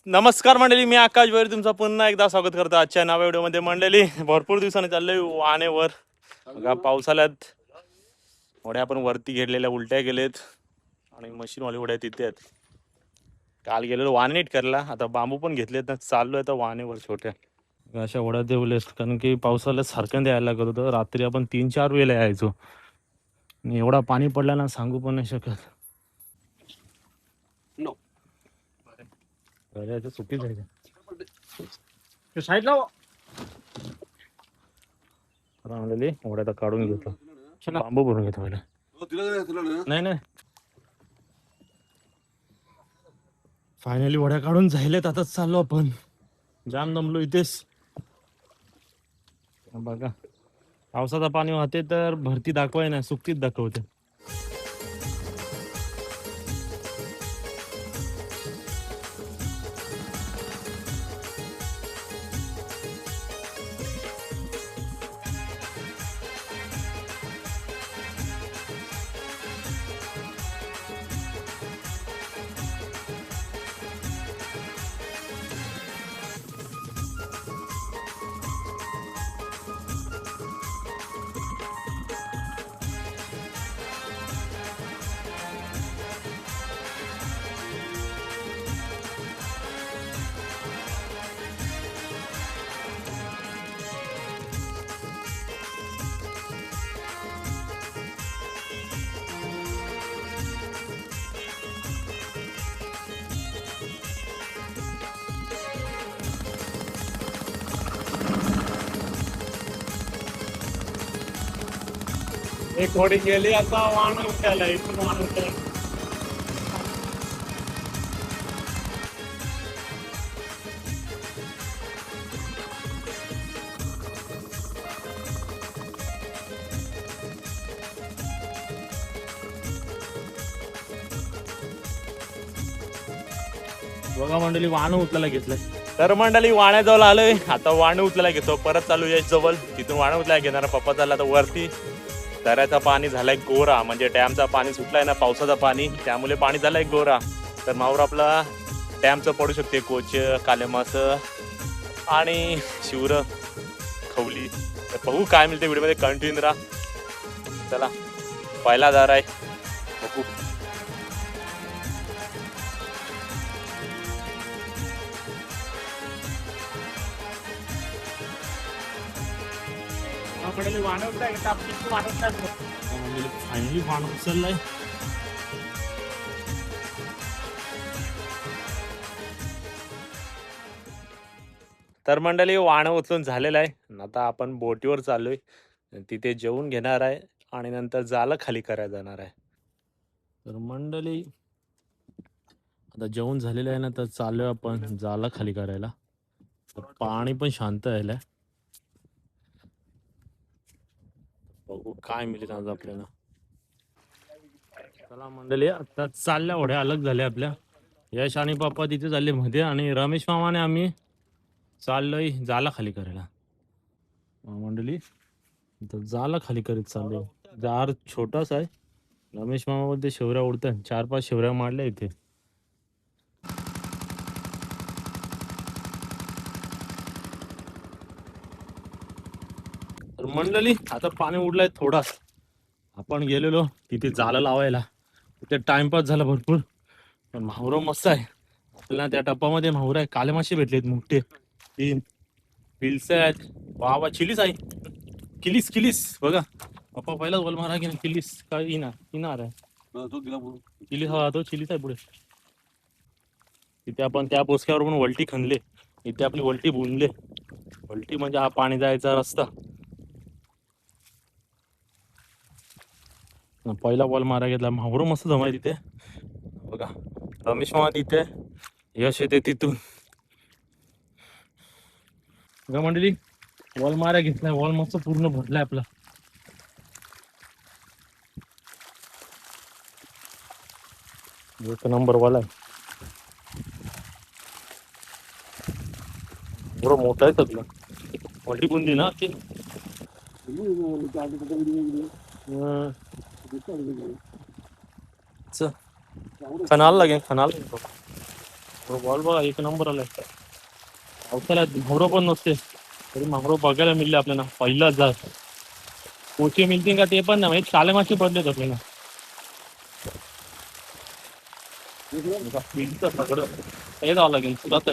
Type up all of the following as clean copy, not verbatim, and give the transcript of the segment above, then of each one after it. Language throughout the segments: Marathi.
नमस्कार मंडळी, मी आकाश भैर तुमचं पुन्हा एकदा स्वागत करतो आजच्या नव्या व्हिडिओमध्ये. मंडळी, भरपूर दिवसांनी चाललोय वानेवर. बघा पावसाळ्यात होड्या आपण वरती घेतलेल्या उलट्या गेलेत आणि मशीनवाले होड्या तिथे आहेत. काल गेलेलो वाने नीट करायला, आता बांबू पण घेतलेत ना, चाललोय आता वानेवर छोट्या अशा होड्या ठेवलेत. कारण की पावसाळ्यात सारखं द्यायला लागत होतं. रात्री आपण 3-4 वेळेला यायचो आणि एवढा पाणी पडला ना, सांगू पण नाही शकत. सुट्टी जायचं साईडला म्हणलेली होड्या काढून घेतो, बांबू भरून घेतो पहिला. नाही नाही, फायनली वड्या काढून झालेत. आताच चाललो आपण, जाम दमलो इथेच. बघा पावसाचं पाणी वाहते तर भरती दाखवाय ना, सुट्टीत दाखवते. एक होडी गेली, आता वाहन उठायला इथून वाहन उठायला. बघा मंडळी, वाहन उचलायला घेतलंय. तर मंडळी वाण्याजवळ आलोय, आता वाण उचलायला घेतो. परत चालू यश जवळ, तिथून वाण उचलायला घेणार. पप्पा चालला तर वरती. दऱ्याचा पाणी झालाय गोरा, म्हणजे डॅमचा पाणी सुटलाय ना, पावसाचा पाणी, त्यामुळे पाणी झालंय गोरा. तर माहूर आपला डॅमचं पडू शकते, कोच, कालेमास आणि शिवर, खवली. तर बघू काय मिळते व्हिडिओमध्ये, कंटिन्यू राहा. चला पहिला दार आहे, बघू. फायनली वाण उचललाय. तर मंडळी वाण उचलून झालेलं आहे. आता आपण बोटीवर चाललोय, तिथे जेवून घेणार आहे आणि नंतर जाळं खाली करायला जाणार आहे. तर मंडळी आता जेवण झालेलं आहे ना, तर चाललोय आपण जाळं खाली करायला. पाणी पण शांत आहे. बघू काय मिळेल आज आपल्याला. चला मंडळी, आता चालल्या होड्या अलग झाल्या आपल्या. यश आणि पप्पा तिथे चालले मध्ये, आणि रमेश मामाने आम्ही चाललोय जाला खाली करायला. मंडळी तर जाला खाली करीत चाललोय. जार छोटाच आहे. रमेश मामामध्ये शेवऱ्या उडतात, 4-5 शेवऱ्या मारल्या इथे. तर मंडळी आता पाणी उडलंय थोडाच. आपण गेलेलो तिथे जाळं लावायला, तिथे टाइमपास झाला भरपूर. पण माहुरं मस्त आहे आपल्याला. त्या टप्पामध्ये माहुर आहे, काले मासे भेटलेत मोठे. 3 पिल्स आहेत. बाबा चिलीस आहे, किलीस किलीस. बघा पप्पा पहिलाच बोल मारा की किलीस काय इनार आहे. चिलीस हा, तो चिलीस आहे पुढे. तिथे आपण त्या बोसक्यावर पण वलटी खणले, इथे आपली वलटी बुनले. वलटी म्हणजे हा पाणी जायचा रस्ता. पहिला बॉल मारा घेतला. माहुर मस्त जमाय तिथे. बघा रमेश मामा तिथे, यश येते तिथून. बघा मंडळी, वॉल मारा घेतलाय. वॉल मस्त पूर्ण भरलाय आपला. एक नंबर वॉल आहे, बरोबर मोठा आहे सगळं. वलटी बुंदी ना ती. खनाल लागेल, खनाल. बॉल बघा एक नंबर आलाय. पावसाळ्यात मावरं पण नसते तरी मावरं बघायला मिळले आपल्याला पहिलाच जा. पोचे मिळतील का ते पण नाही माहित. काले मासे पडलेत आपल्याला. सगळं हे जावं लागेल तुला तर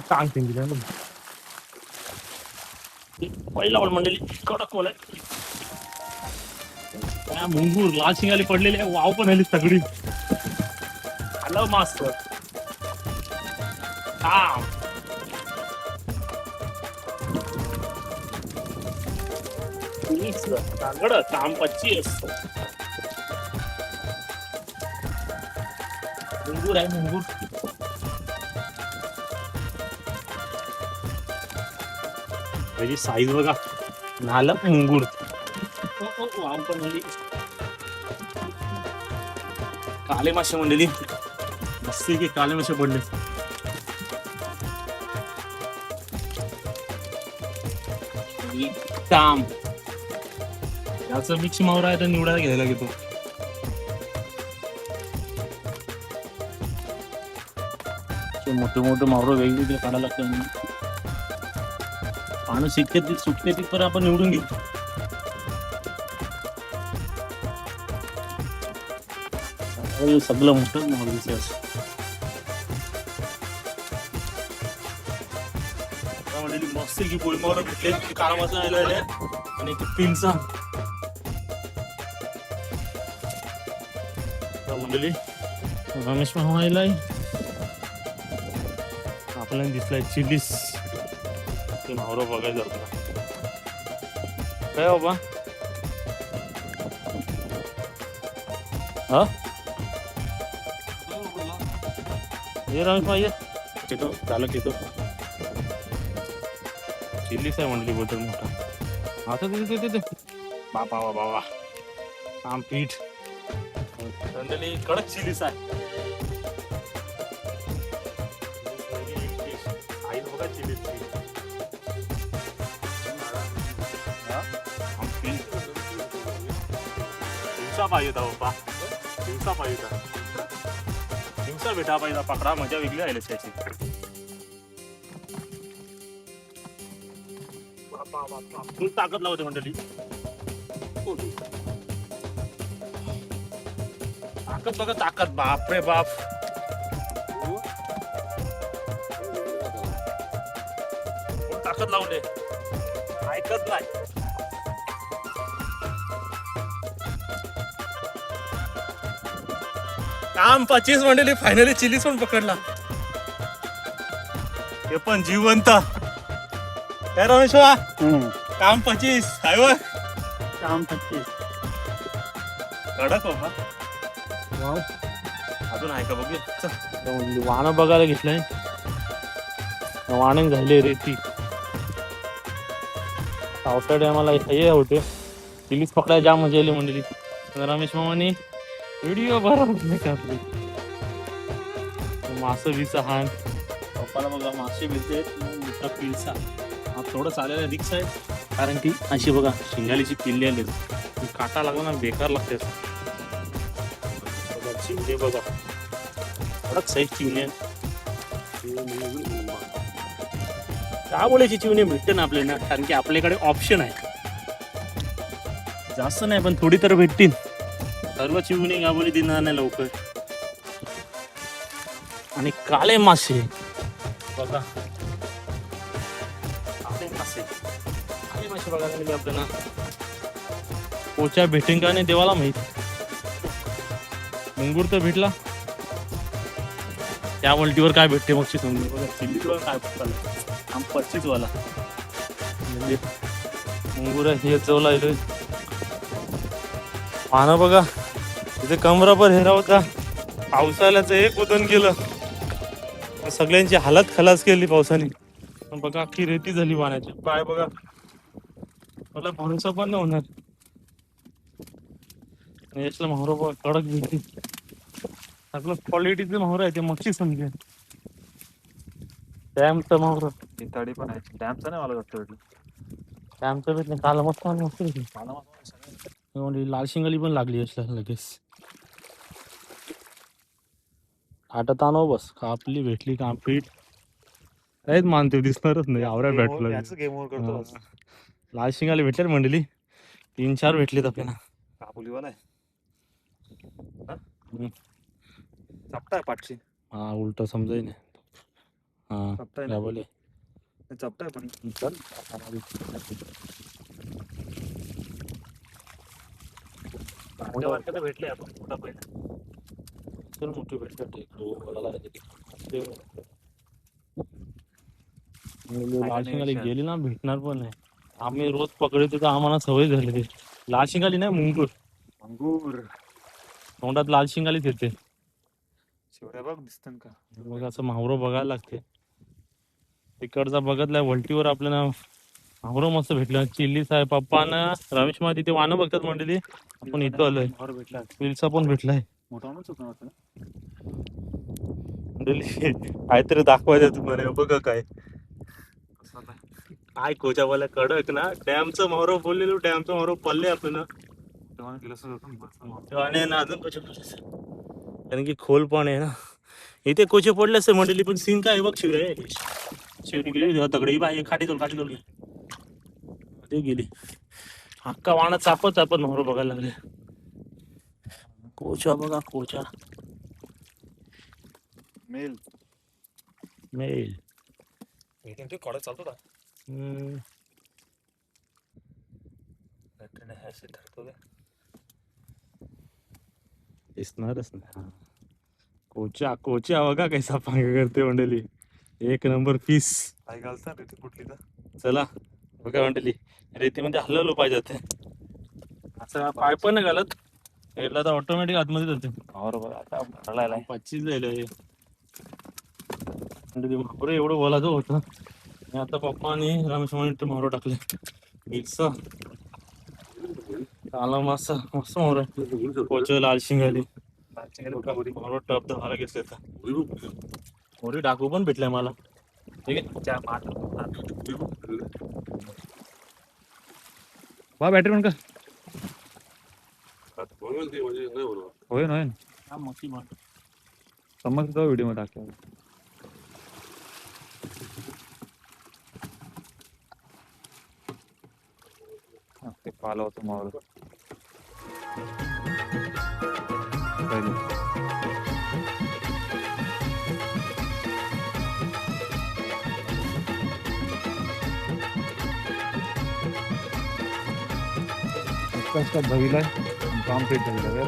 सांगते पहिला पण मंडळी कडक बोलाय. मुंगूर लाल शिंगाली पडलेली आहे. वाव पण आली सगळी. आलं मास्क काम 25 मुंगूर आहे मुंगूर. त्याची साईज बघा. नालक मुंगूर. वाम पण आली. काले मासे मंडळी मस्त की काले मासे पडले. काम याचं मिक्स मावरा आहे तर निवडायला घ्यायला घेतो. मोठे मोठे मावरं वेगवेगळे काढायला लागतात. पानं शिकते सुटते तिथपर्यंत आपण निवडून घेऊ. सगळं मोठं मावळीचं मस्त की पोळीमावर भेटले. काळा मसाला आणि पिंचा मंडळी रमेश मामालाय आपल्याला दिसलाय चिलीस. ते मावरं बघायला जातो काय बाबा. हा हे रमेश पाहिजे येतो चालक येतो. चिल्लीच आहे मंडळी बद्दल मोठा. आता तिथे बाबा बाबा आम पीठ मंडळी कडक चिलीस आहे. आई बघा चिलीस दिवसा पाहिजे होता बाबा. दिवसा पाहिजे होता. दिवसा भेटा पाहिजे पकडा. मजा वेगळी आहे त्याची. फुल ताकद लावते मंडळी. ताकद बघा ताकद. बाप रे बाप. ताकद लावले ऐकत नाही. काम 25 मंडळी फायनली चिलीस पण पकडला. हे पण जिवंत रमेश काम 25 आहे व काम 25 कडक बाबा. अजून आहे का बघू. वाणं बघायला घेतलंय. वाणे झाले रेती. पावसाळ्यात आम्हाला हे होते चिलीस पकडायला जाम मजा आली मंडळी. रमेश मामाने व्हिडिओ बरोबर कापली. मासं बिसा हान पप्पाला बघा मासे मिळते. मोठा पिलसा हा थोडं चालायला रिक्स आहे कारण की अशी बघा शिंगालीची पिल्ली आली. काटा लागला ना बेकार लागते. चिमणे बघा कडक साईज चिमणे. का बोलायची चिमणे भेटते ना आपल्याला कारण की आपल्याकडे ऑप्शन आहे. जास्त नाही पण थोडी तर भेटतील. सर्व चिमणी गाबोली देणार नाही लवकर. आणि काळे मासे बघा. काळे मासे बघायला मिळते आपल्याला. पोच्या भेटेन का नाही देवाला माहित. मुंगूर तर भेटला. त्या वलटीवर काय भेटते मग चिल्लीवर काय भेटला. 25 वाला मुंगूर हे चवला येतोय. पानं बघा तिथे कमरापर हेरा होता. पावसाळ्याचं एक उदन केलं. सगळ्यांची हालत खलास केली पावसाने. पण बघा अख्खी रेती झाली पाण्याची. पाय बघा मला भरोसा पण नाही होणार. यातलं माहूर बघा कडक भेटली. सगळं क्वालिटीचं माहूर आहे ते मच्छी समजेल. डॅमचं माहूर तडी पण आहे. डॅमचं नाही मला वाटतं. डॅमचं भेटलं काल मस्त मस्त लाल शिंगाली पण लागली असल्या लगेच. हातात आणव बस कापली भेटली कापीट काहीच मानते दिसणारच नाही आवऱ्या भेटलं गेम ओव्हर करतो बस. लाल शिंगाले भेटले मंडळी 3-4 भेटलेत आपल्याला काबुलीवाला आहे. हम्म. चपटा आहे पाठची. हा उलट समजाय नाही हा चपटा आहे काय ना. बोले चपटा आहे पण. चल भेटले आपण मोठा पहिला. चल मोठी भेटतात लाल शिंगाली गेली ना भेटणार पण नाही आम्ही रोज पकडतो तर आम्हाला सवय झाली लाल शिंगाली नाही मुंगूर अंगूर तोंडात लाल शिंगालीच येते शेवड्या बघ दिसतं का. मग असं मावरं बघायला लागते तिकडचा बघतलाय वलटीवर आपल्याला मावरं मस्त भेटलं चिल्लीच आहे पप्पानं रमेश मा तिथे वाहनं बघतात मंडळी आपण इथं आलोय मावर भेटला विलचा पण भेटलाय मोठा माणूस होता ना आपला. मंडळी काहीतरी दाखवायचं तुम्हाला बघा काय काय कोच्या बोला कडक ना डॅमचं मावरं बोललेलो डॅमचं मावरं पडले आपल्याला तेव्हा केलं असं होतं ना. आणि ना अजून कोचे पडले कारण की खोल पण आहे ना इथे कोचे पडले असते मंडळी पण सीन काय बघ शिवरी गेली तगडी बाई खाटी तोल ते गेली हक्का वाणा चापत चापत मोहर बघायला लागले कोचा बघा कोचा मेल मेल ते कॉलेज चालतो का. दिसणारच ना कोचा कोचा बघा कैसा पांग करते मंडळी एक नंबर पीस काय घालता रे ती कुठली तर. चला बघा मंडळी रेतीमध्ये हलवलं पाहिजे ते असं पाय पण नाही घालत याला तर ऑटोमॅटिक आतमध्ये जाते मावर बघ आता भरलाय. 25 जायला महापुरे एवढं बोलायचं होतं आणि आता पप्पा आणि रमेश म्हणून मोहर टाकले मिक्सा आला मस्त मस्त मोहर कोच लाल शिंगाली मोहर टप धरायला घेतले तर मोरी डाकू पण भेटलाय मला ठीक आहे बा बॅटरी पण का होय ना समजतो व्हिडिओ मध्ये टाकला. ते पाला होतं मावळ भविला काम पेट झालं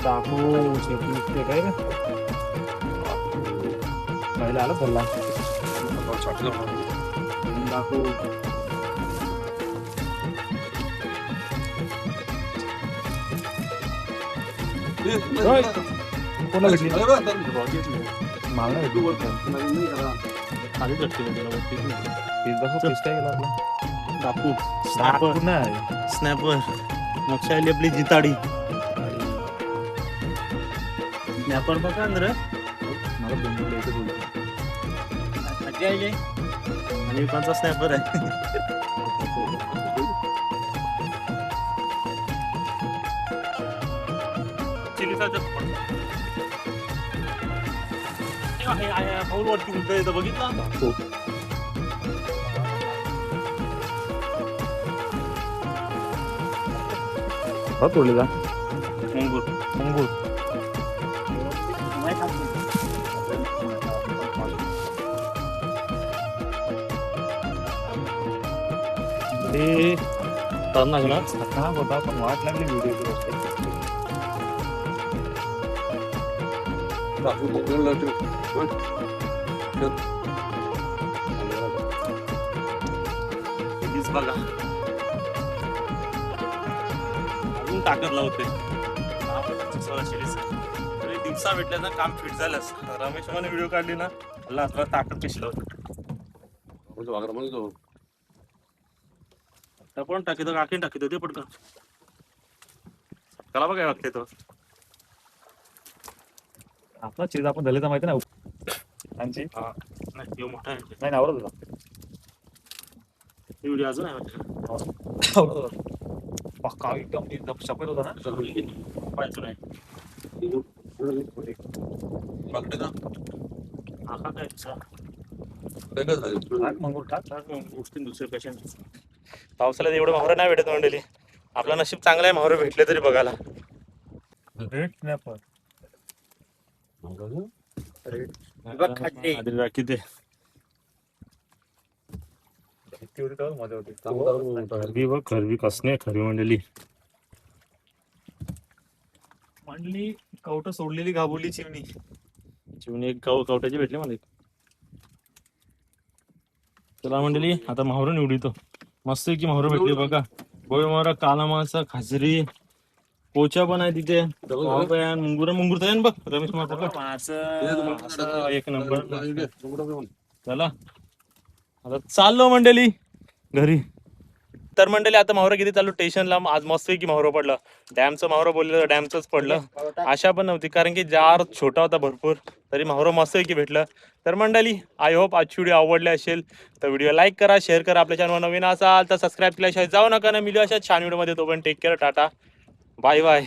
डाकू शेपली काय रे पहिला आलं पडला डाकू कोणा भेटली मला खाली भेटते डाकू स्नॅपर नाही स्नॅपर नक्षा आली आपली जिताडी स्नॅपर बघा रे मला बंधूला इथे बोलतो मजा आहे आणि कोणचा स्नॅपर आहे चिलीचा भाऊ वरती उलट येतं बघितलं तोडले का मुंगूर अंगूर ते तरणा ना हा होता पण वाट लागली व्हिडिओ प्लीज बघा अजून ताकद लावते दिवसा भेटल्यानं काम फिट झालंच रमेश मला व्हिडिओ काढली ना मला तुला ताकद कशी लावते पण टाकी तर काकीन टाकी ते पटकन त्याला बघा वागते तो आपला चीज आपण झाले तर माहिती ना त्यांची नाही मोठा आहे नाही ना आवडत होता व्हिडिओ अजून आहे वाटतं आवडत होता पक्का एकदम शपथ होता ना पाहायचं नाही पावसाला एवढं मावरं नाही भेटत मंडळी. आपलं नशीब चांगलं आहे, मावरं भेटले तरी बघायला. आधी राखी ते मजा होती. खरबी बघ, खरबी कसणे खरी मंडळी. मंडळी कवट सोडलेली गाबोली चिमणी. चिमणी एक कवट्याची भेटली मला. चला मंडळी आता माहुरं निवडितो. मस्त की माहुरं भेटली बघा. गोळी मारा, काला मासा, खाजरी, पोचा पण आहे तिथे. मुंगुर मुंगूर तर आहे ना बघ रमेश मासा. एक नंबर. चला आता चाललो मंडळी घरी. तर मंडळी आता मावरं किती चालू स्टेशनला. आज मस्त की मावरं पडलं. डॅमचं मावरं बोललं डॅमचंच पडलं. आशा पण नव्हती कारण की जार छोटा होता भरपूर, तरी मावरं मस्त की भेटलं. तर मंडळी आय होप आजची व्हिडिओ आवडली असेल तर व्हिडिओ लाईक करा, शेअर करा. आपल्या चॅनल नवीन असाल तर सबस्क्राईब केल्याशिवाय जाऊ नका ना. मिळू अशा छान व्हिडिओमध्ये. तो पण take care, tata, bye bye.